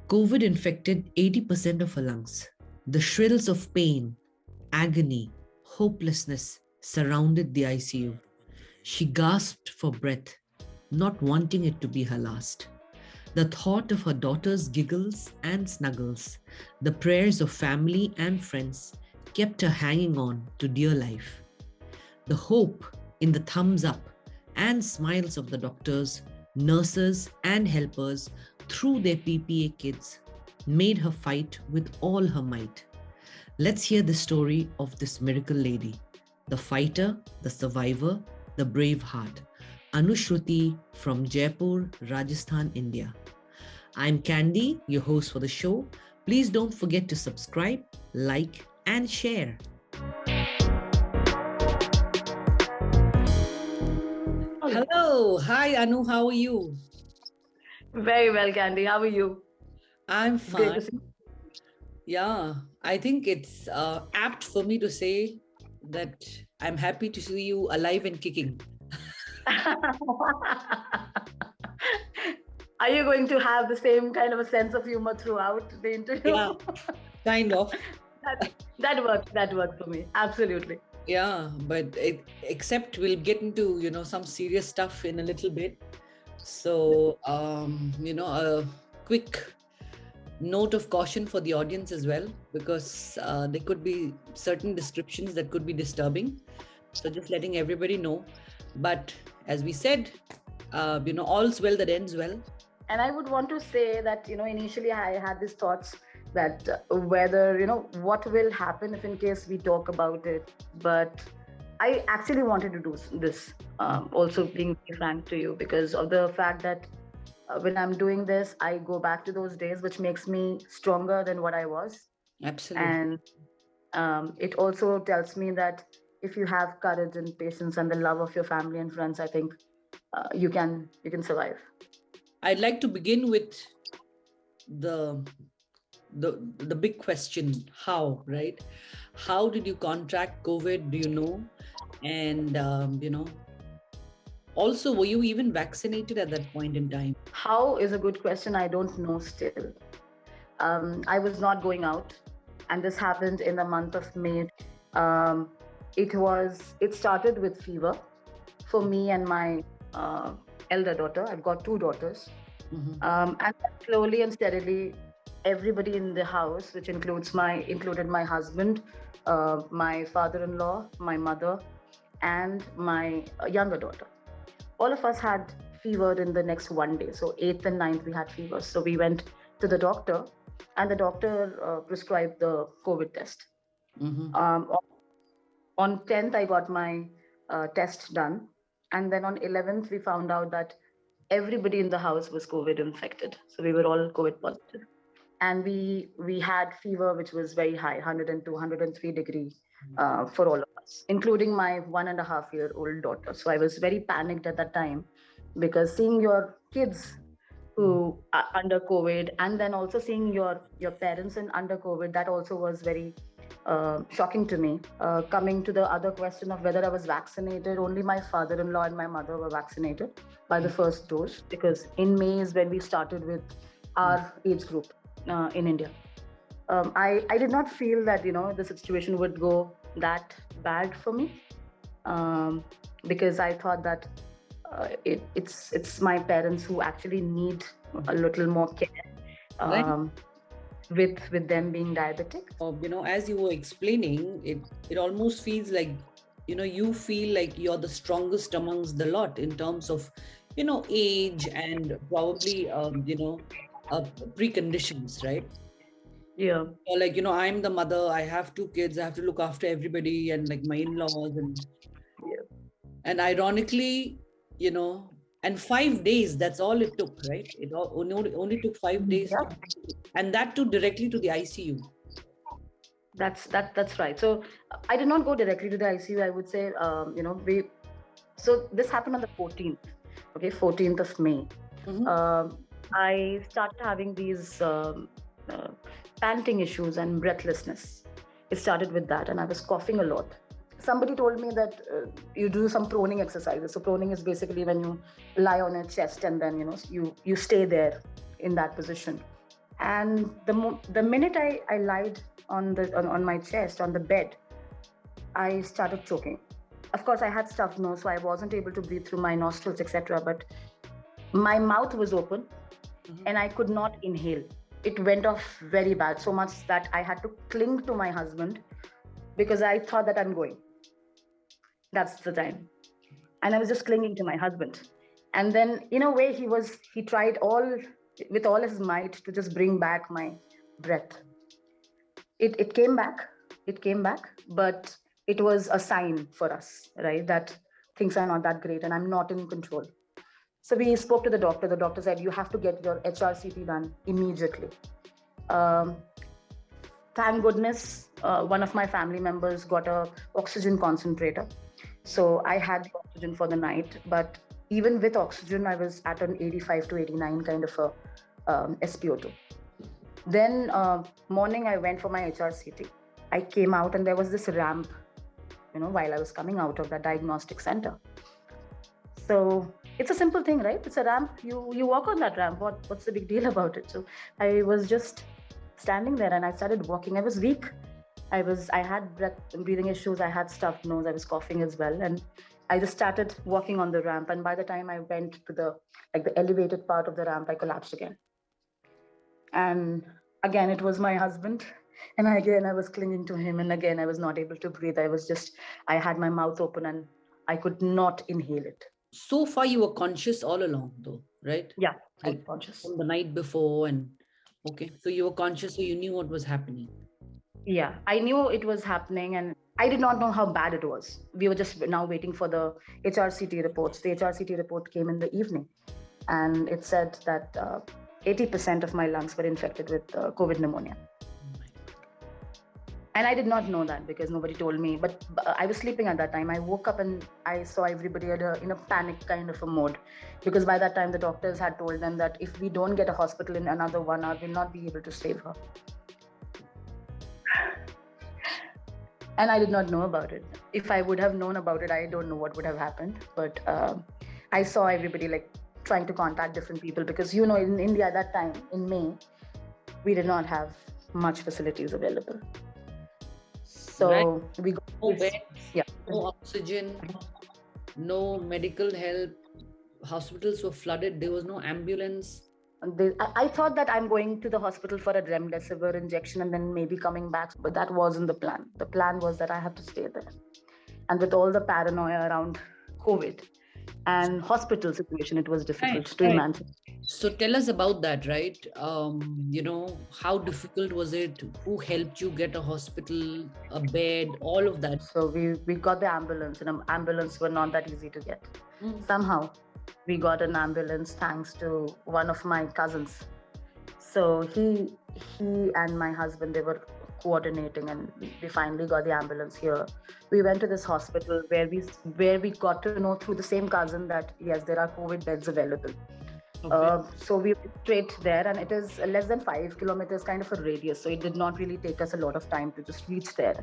COVID infected 80% of her lungs. The shrills of pain, agony, hopelessness surrounded the ICU. She gasped for breath, not wanting it to be her last. The thought of her daughter's giggles and snuggles, the prayers of family and friends kept her hanging on to dear life. The hope in the thumbs up and smiles of the doctors, nurses, and helpers through their PPA kits made her fight with all her might. Let's hear the story of this miracle lady, the fighter, the survivor, the brave heart. Anushruti from Jaipur, Rajasthan, India. I'm Candy, your host for the show. Please don't forget to subscribe, like, and share. Hello. Hi, Anu. How are you? Very well, Candy. How are you? I'm Great fine. to see Yeah, I think it's apt for me to say that I'm happy to see you alive and kicking. Are you going to have the same kind of a sense of humor throughout the interview? Yeah, kind of. that works. That works for me. Absolutely. Yeah, but except we'll get into, some serious stuff in a little bit. So, a quick note of caution for the audience as well, because there could be certain descriptions that could be disturbing. So just letting everybody know. But as we said, all's well that ends well. And I would want to say that, initially I had these thoughts that whether, what will happen if in case we talk about it. But I actually wanted to do this, also being frank to you, because of the fact that when I'm doing this, I go back to those days, which makes me stronger than what I was. Absolutely. And it also tells me that if you have courage and patience and the love of your family and friends, I think you can survive. I'd like to begin with the the big question: how, right? How did you contract COVID? Do you know? And also, were you even vaccinated at that point in time? How is a good question. I don't know still. I was not going out, and this happened in the month of May. Um, it started with fever for me and my elder daughter. I've got two daughters. And slowly and steadily, everybody in the house, which included my husband, my father-in-law, my mother, and my younger daughter. All of us had fever in the next one day. So 8th and 9th, we had fever. So we went to the doctor, and the doctor prescribed the COVID test. Um, on 10th, I got my test done. And then on 11th, we found out that everybody in the house was COVID infected. So we were all COVID positive. And we had fever, which was very high, 102, 103 degree for all of us, including my 1.5-year-old daughter. So I was very panicked at that time, because seeing your kids who are under COVID, and then also seeing your parents in under COVID, that also was very shocking to me. Coming to the other question of whether I was vaccinated, only my father-in-law and my mother were vaccinated by the first dose, because in May is when we started with our age group in India. I did not feel that the situation would go that bad for me, because I thought that it's my parents who actually need a little more care, Right. with them being diabetic. As you were explaining, it almost feels like, you feel like you're the strongest amongst the lot in terms of, age and probably, preconditions, right? Yeah. Or like, I'm the mother, I have two kids, I have to look after everybody and like my in-laws and ironically, you know, and 5 days, that's all it took, right? Only took 5 days Yeah. and that too directly to the ICU. That's right. So I did not go directly to the ICU. I would say, we. So this happened on the 14th. Okay, 14th of May. I started having these panting issues and breathlessness. It started with that, and I was coughing a lot. Somebody told me that you do some proning exercises. So proning is basically when you lie on your chest and then you stay there in that position. And the minute I lied on my chest on the bed, I started choking. Of course, I had stuffed nose, so I wasn't able to breathe through my nostrils, etc. But my mouth was open, and I could not inhale. It went off very bad, so much that I had to cling to my husband because I thought that I'm going. That's the time. And I was just clinging to my husband. And then, in a way, he tried with all his might to just bring back my breath. It came back, but it was a sign for us, right? That things are not that great and I'm not in control. So we spoke to the doctor. The doctor said, you have to get your HRCT done immediately. Um, thank goodness, one of my family members got a oxygen concentrator. So I had the oxygen for the night, but even with oxygen, I was at an 85 to 89 kind of a SpO2. Then morning, I went for my HRCT. I came out and there was this ramp, while I was coming out of the diagnostic center. So it's a simple thing, right? It's a ramp. You walk on that ramp. What's the big deal about it? So I was just standing there and I started walking. I was weak. I had breathing issues. I had stuffed nose. I was coughing as well. And I just started walking on the ramp. And by the time I went to the elevated part of the ramp, I collapsed again. And again, it was my husband. And again, I was clinging to him. And again, I was not able to breathe. I had my mouth open and I could not inhale it. So far, you were conscious all along, though, right? Yeah, I was Like conscious. from the night before, and okay, so you were conscious, so you knew what was happening. Yeah, I knew it was happening, and I did not know how bad it was. We were just now waiting for the HRCT reports. The HRCT report came in the evening, and it said that 80% of my lungs were infected with COVID pneumonia. And I did not know that because nobody told me. But I was sleeping at that time. I woke up and I saw everybody in a panic kind of a mode. Because by that time, the doctors had told them that if we don't get a hospital in another 1 hour, we'll not be able to save her. And I did not know about it. If I would have known about it, I don't know what would have happened. But I saw everybody trying to contact different people because, in India at that time, in May, we did not have much facilities available. So we got no beds, no oxygen, no medical help. Hospitals were flooded. There was no ambulance. I thought that I'm going to the hospital for a remdesivir injection and then maybe coming back, but that wasn't the plan. The plan was that I have to stay there. And with all the paranoia around COVID and hospital situation, it was difficult to imagine. So tell us about that, right? How difficult was it? Who helped you get a hospital, a bed, all of that? So we got the ambulance, and an ambulance were not that easy to get. Somehow we got an ambulance thanks to one of my cousins. So he and my husband, they were coordinating, and we finally got the ambulance here. We went to this hospital where we got to know through the same cousin that yes, there are COVID beds available. Okay. So we went straight there, and it is less than 5 kilometers kind of a radius. So it did not really take us a lot of time to just reach there.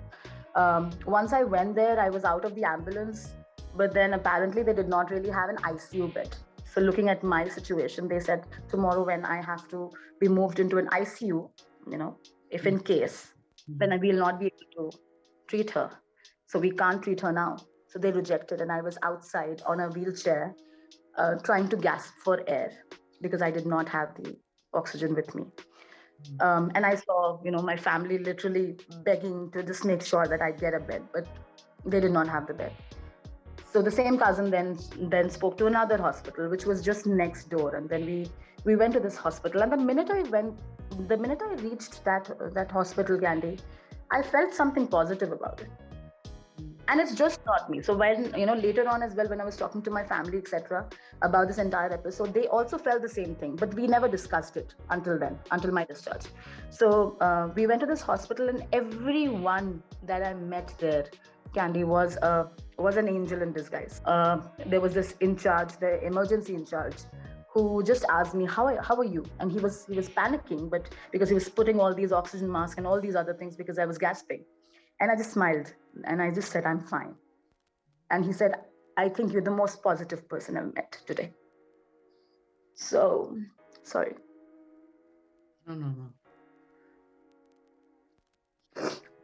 Once I went there, I was out of the ambulance, but then apparently they did not really have an ICU bed. So looking at my situation, they said tomorrow when I have to be moved into an ICU, if in case, then I will not be able to treat her. So we can't treat her now. So they rejected, and I was outside on a wheelchair trying to gasp for air because I did not have the oxygen with me. And I saw, my family literally begging to just make sure that I get a bed, but they did not have the bed. So the same cousin then spoke to another hospital, which was just next door. And then we went to this hospital. And the minute I reached that hospital, Candy, I felt something positive about it. And it's just not me. So when, later on as well, when I was talking to my family, etc., about this entire episode, they also felt the same thing, but we never discussed it until my discharge. So we went to this hospital, and everyone that I met there, Candy, was an angel in disguise. There was this in charge, the emergency in charge, who just asked me, how are you? And he was panicking, but because he was putting all these oxygen masks and all these other things because I was gasping. And I just smiled and I just said, I'm fine. And he said, I think you're the most positive person I've met today. So, sorry. No, no, no.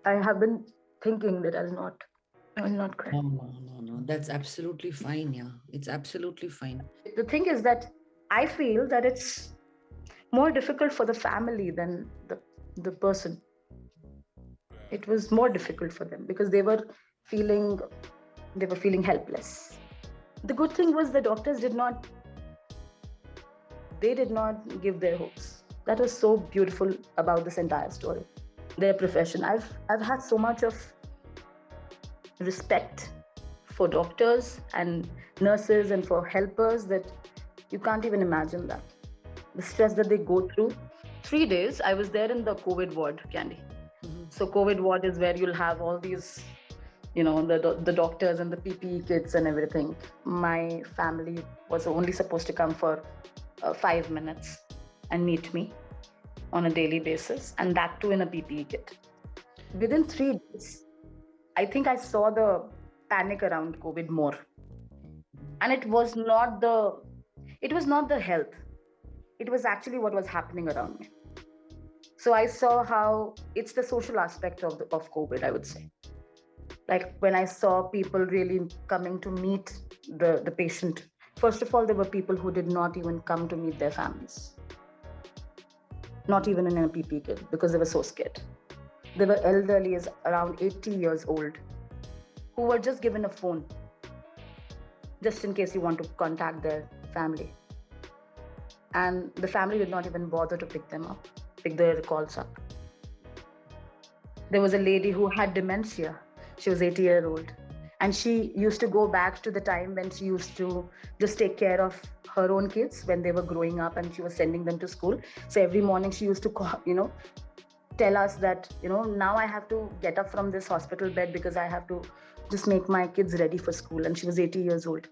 I have been thinking that I will not cry. No, no, no, no. That's absolutely fine. Yeah, it's absolutely fine. The thing is that I feel that it's more difficult for the family than the person. It was more difficult for them because feeling they were feeling helpless. The good thing was the doctors did not give their hopes. That was so beautiful about this entire story. Their profession. I've had so much of respect for doctors and nurses and for helpers that you can't even imagine that. The stress that they go through. 3 days I was there in the COVID ward, Candy. So COVID ward is where you'll have all these, the doctors and the PPE kits and everything. My family was only supposed to come for 5 minutes and meet me on a daily basis, and that too in a PPE kit. Within 3 days, I think I saw the panic around COVID more. And it was not the health. It was actually what was happening around me. So I saw how it's the social aspect of COVID, I would say. Like when I saw people really coming to meet the patient. First of all, there were people who did not even come to meet their families. Not even in a PPE kit because they were so scared. There were elderly, around 80 years old, who were just given a phone just in case you want to contact their family. And the family did not even bother to pick their calls up. There was a lady who had dementia. She was 80-year-old. And she used to go back to the time when she used to just take care of her own kids when they were growing up and she was sending them to school. So every morning she used to call, tell us that, now I have to get up from this hospital bed because I have to just make my kids ready for school. And she was 80 years old.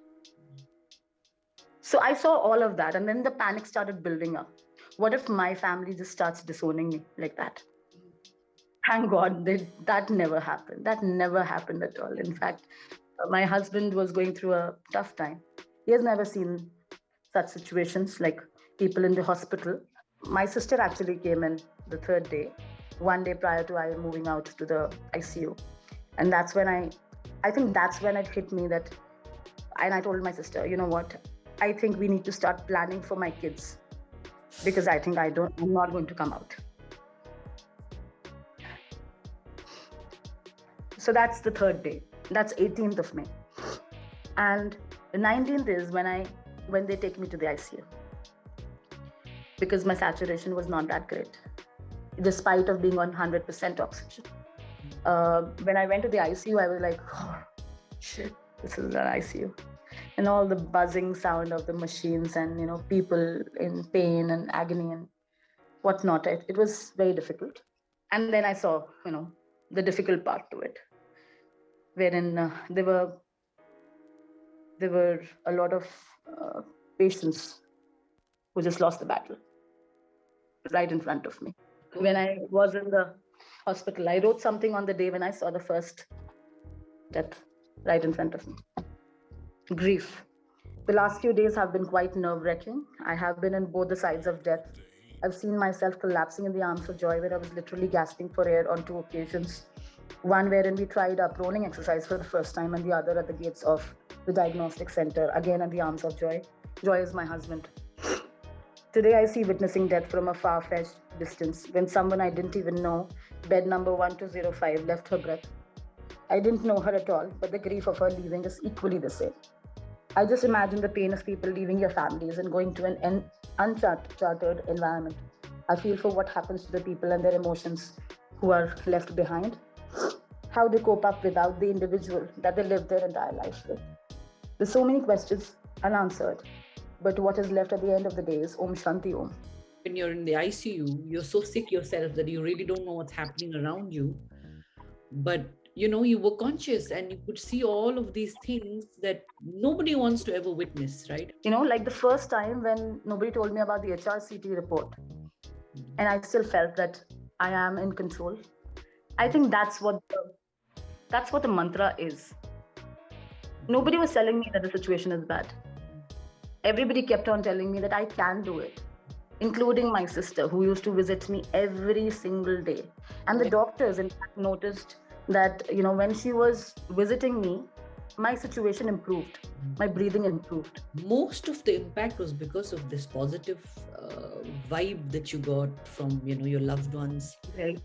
So I saw all of that. And then the panic started building up. What if my family just starts disowning me like that? Thank God that never happened. That never happened at all. In fact, my husband was going through a tough time. He has never seen such situations like people in the hospital. My sister actually came in the third day, one day prior to I moving out to the ICU. And that's when I think that's when it hit me that, and I told my sister, you know what? I think we need to start planning for my kids because I think I'm not going to come out. So that's the third day. That's 18th of May. And the 19th is when they take me to the ICU. Because my saturation was not that great, despite of being on 100% oxygen. When I went to the ICU, I was like, oh, shit, this is an ICU. And all the buzzing sound of the machines and, people in pain and agony and whatnot. It was very difficult. And then I saw, the difficult part to it, wherein there were a lot of patients who just lost the battle right in front of me. When I was in the hospital, I wrote something on the day when I saw the first death right in front of me. Grief. The last few days have been quite nerve-wracking. I have been on both the sides of death. I've seen myself collapsing in the arms of joy, where I was literally gasping for air on 2 occasions. One wherein we tried a proning exercise for the first time, and the other at the gates of the diagnostic center, again at the arms of joy. Joy is my husband. Today I see witnessing death from a far-fetched distance when someone I didn't even know, bed number 1205, left her breath. I didn't know her at all, but the grief of her leaving is equally the same. I just imagine the pain of people leaving your families and going to an uncharted environment. I feel for what happens to the people and their emotions who are left behind, how they cope up without the individual that they lived their entire life with. There's so many questions unanswered, but what is left at the end of the day is Om Shanti Om. When you're in the ICU, you're so sick yourself that you really don't know what's happening around you. But you were conscious and you could see all of these things that nobody wants to ever witness, right? Like the first time when nobody told me about the HRCT report, and I still felt that I am in control. I think that's what the mantra is. Nobody was telling me that the situation is bad. Everybody kept on telling me that I can do it. including my sister, who used to visit me every single day. And the doctors, in fact, noticed that, when she was visiting me, my situation improved, my breathing improved. Most of the impact was because of this positive vibe that you got from your loved ones. Right.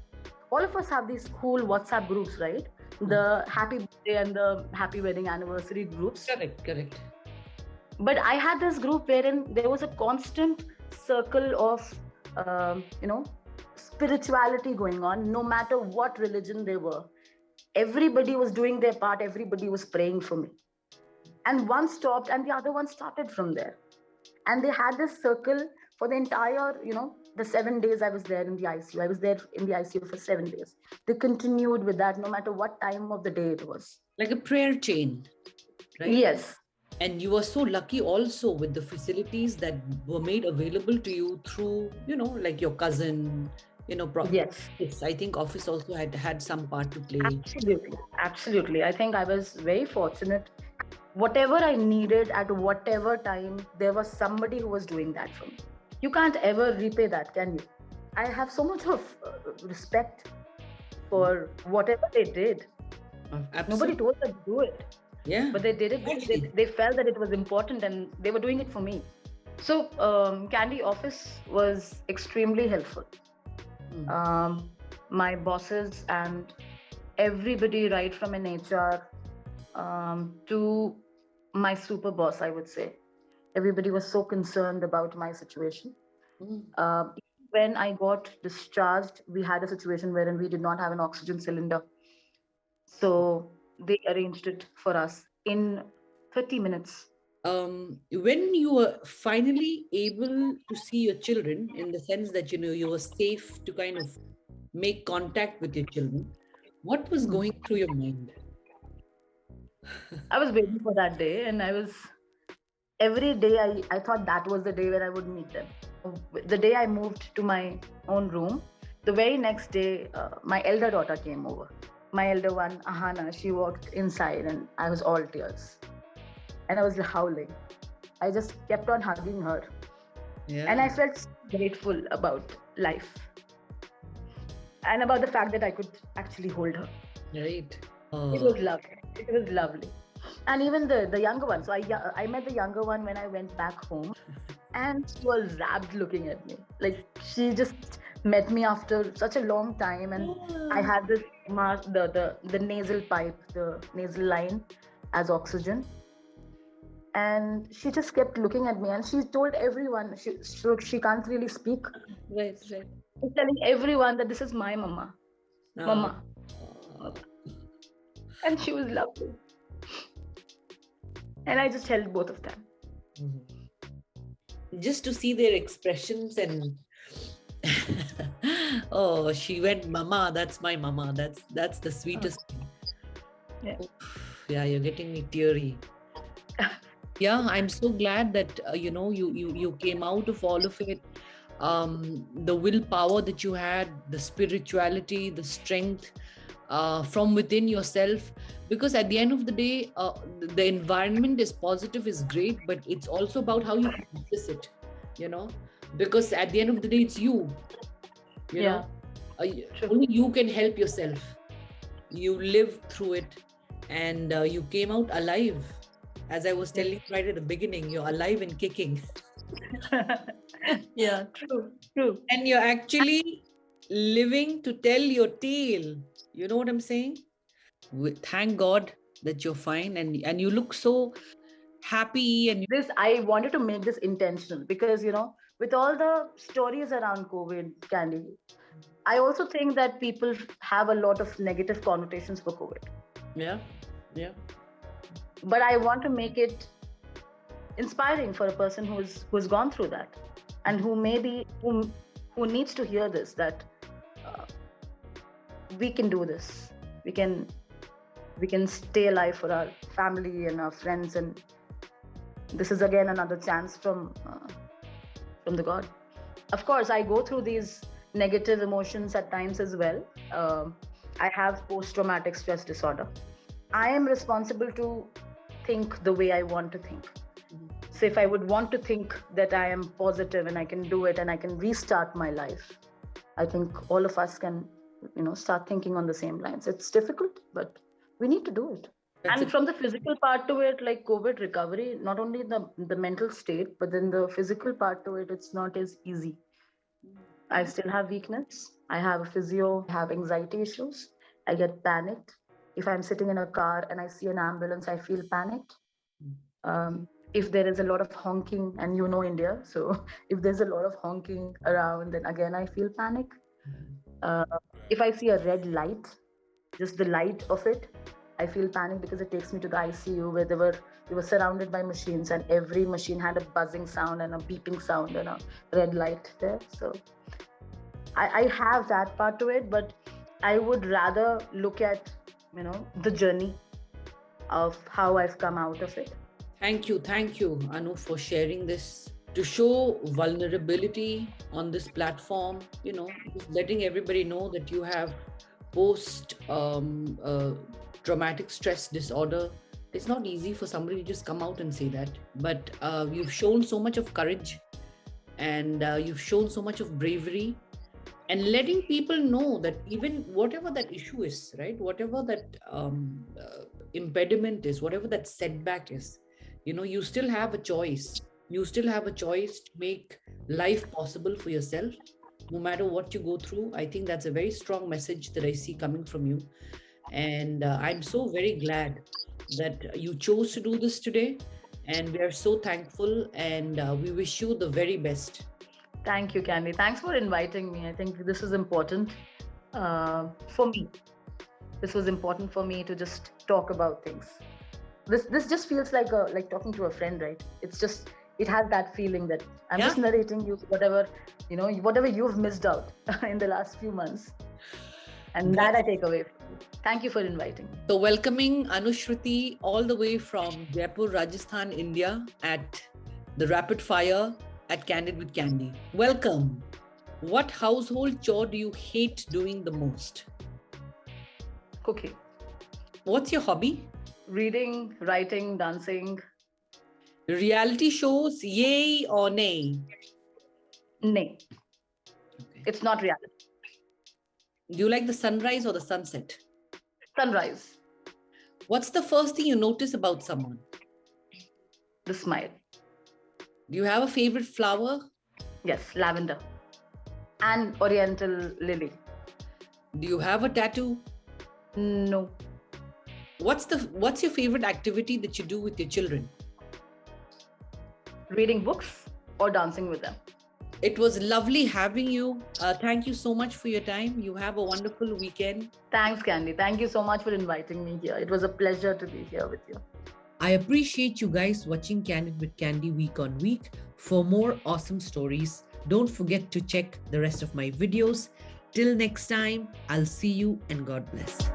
All of us have these cool WhatsApp groups, right? The happy birthday and the happy wedding anniversary groups. Correct. But I had this group wherein there was a constant circle of, spirituality going on, no matter what religion they were. Everybody was doing their part, everybody was praying for me. And one stopped and the other one started from there. And they had this circle for the entire, the 7 days I was there in the ICU. I was there in the ICU for 7 days. They continued with that no matter what time of the day it was. Like a prayer chain, right? Yes. And you were so lucky also with the facilities that were made available to you through, like your cousin, Yes. I think office also had some part to play. Absolutely. I think I was very fortunate. Whatever I needed at whatever time, there was somebody who was doing that for me. You can't ever repay that, can you? I have so much of respect for whatever they did. Nobody told them to do it. Yeah. But they did it because they felt that it was important and they were doing it for me. So Candy office was extremely helpful. My bosses and everybody right from an HR to my super boss, I would say. Everybody was so concerned about my situation. When I got discharged, we had a situation wherein we did not have an oxygen cylinder. So they arranged it for us in 30 minutes. When you were finally able to see your children, in the sense that you were safe to kind of make contact with your children, what was going through your mind? I was waiting for that day, and every day I thought that was the day when I would meet them. The day I moved to my own room, the very next day, my elder daughter came over. My elder one, Ahana, she walked inside, and I was all tears. And I was howling. I just kept on hugging her. Yeah. And I felt so grateful about life and about the fact that I could actually hold her. Right. It was lovely. It was lovely. And even the younger one. So I met the younger one when I went back home, and she was rapt looking at me. Like, she just met me after such a long time, and I had this the nasal pipe, the nasal line as oxygen. And she just kept looking at me, and she told everyone she can't really speak. Right. She's telling everyone that this is my mama. Mama. And she was lovely. And I just held both of them. Just to see their expressions and oh, she went, mama, that's my mama. That's the sweetest thing. Yeah. Yeah, you're getting me teary. Yeah, I'm so glad that you came out of all of it. The willpower that you had, the spirituality, the strength from within yourself. Because at the end of the day, the environment is positive, is great, but it's also about how you practice it. Because at the end of the day, it's you. You know, only you can help yourself. You lived through it, and you came out alive. As I was telling right at the beginning, you're alive and kicking. Yeah, true. And you're actually living to tell your tale. You know what I'm saying? Thank God that you're fine, and you look so happy. And I wanted to make this intentional because, with all the stories around COVID, Candy, I also think that people have a lot of negative connotations for COVID. Yeah. But I want to make it inspiring for a person who's gone through that, and who needs to hear this, that we can do this. We can stay alive for our family and our friends, and this is again another chance from the God. Of course, I go through these negative emotions at times as well. I have post-traumatic stress disorder. I am responsible to think the way I want to think. So if I would want to think that I am positive and I can do it and I can restart my life, I think all of us can, start thinking on the same lines. It's difficult, but we need to do it. And from the physical part to it, like COVID recovery, not only the mental state, but then the physical part to it, it's not as easy. I still have weakness. I have a physio, I have anxiety issues. I get panicked. If I'm sitting in a car and I see an ambulance, I feel panicked. If there is a lot of honking, and India, so if there's a lot of honking around, then again, I feel panic. If I see a red light, just the light of it, I feel panic because it takes me to the ICU where they were surrounded by machines, and every machine had a buzzing sound and a beeping sound and a red light there. So I have that part to it, but I would rather look at, the journey of how I've come out of it. Thank you, Anu, for sharing this. To show vulnerability on this platform, just letting everybody know that you have post traumatic stress disorder. It's not easy for somebody to just come out and say that, but you've shown so much of courage, and you've shown so much of bravery, and letting people know that even whatever that issue is, right, whatever that impediment is, whatever that setback is, you still have a choice. You still have a choice to make life possible for yourself, no matter what you go through. I think that's a very strong message that I see coming from you. And I'm so very glad that you chose to do this today. And we are so thankful, and we wish you the very best. Thank you, Candy. Thanks for inviting me. I think this is important for me. This was important for me to just talk about things. This just feels like talking to a friend, right? It has that feeling that I'm just narrating you whatever you've missed out in the last few months. And that I take away from you. Thank you for inviting me. So welcoming Anushruti all the way from Jaipur, Rajasthan, India, at the Rapid Fire at Candid with Candy. Welcome. What household chore do you hate doing the most? Cooking. What's your hobby? Reading, writing, dancing. Reality shows, yay or nay? Nay. Okay. It's not reality. Do you like the sunrise or the sunset? Sunrise. What's the first thing you notice about someone? The smile. Do you have a favorite flower? Yes, lavender. And oriental lily. Do you have a tattoo? No. What's your favorite activity that you do with your children? Reading books or dancing with them. It was lovely having you. Thank you so much for your time. You have a wonderful weekend. Thanks, Candy. Thank you so much for inviting me here. It was a pleasure to be here with you. I appreciate you guys watching Candid with Candy week on week. For more awesome stories, don't forget to check the rest of my videos. Till next time, I'll see you, and God bless.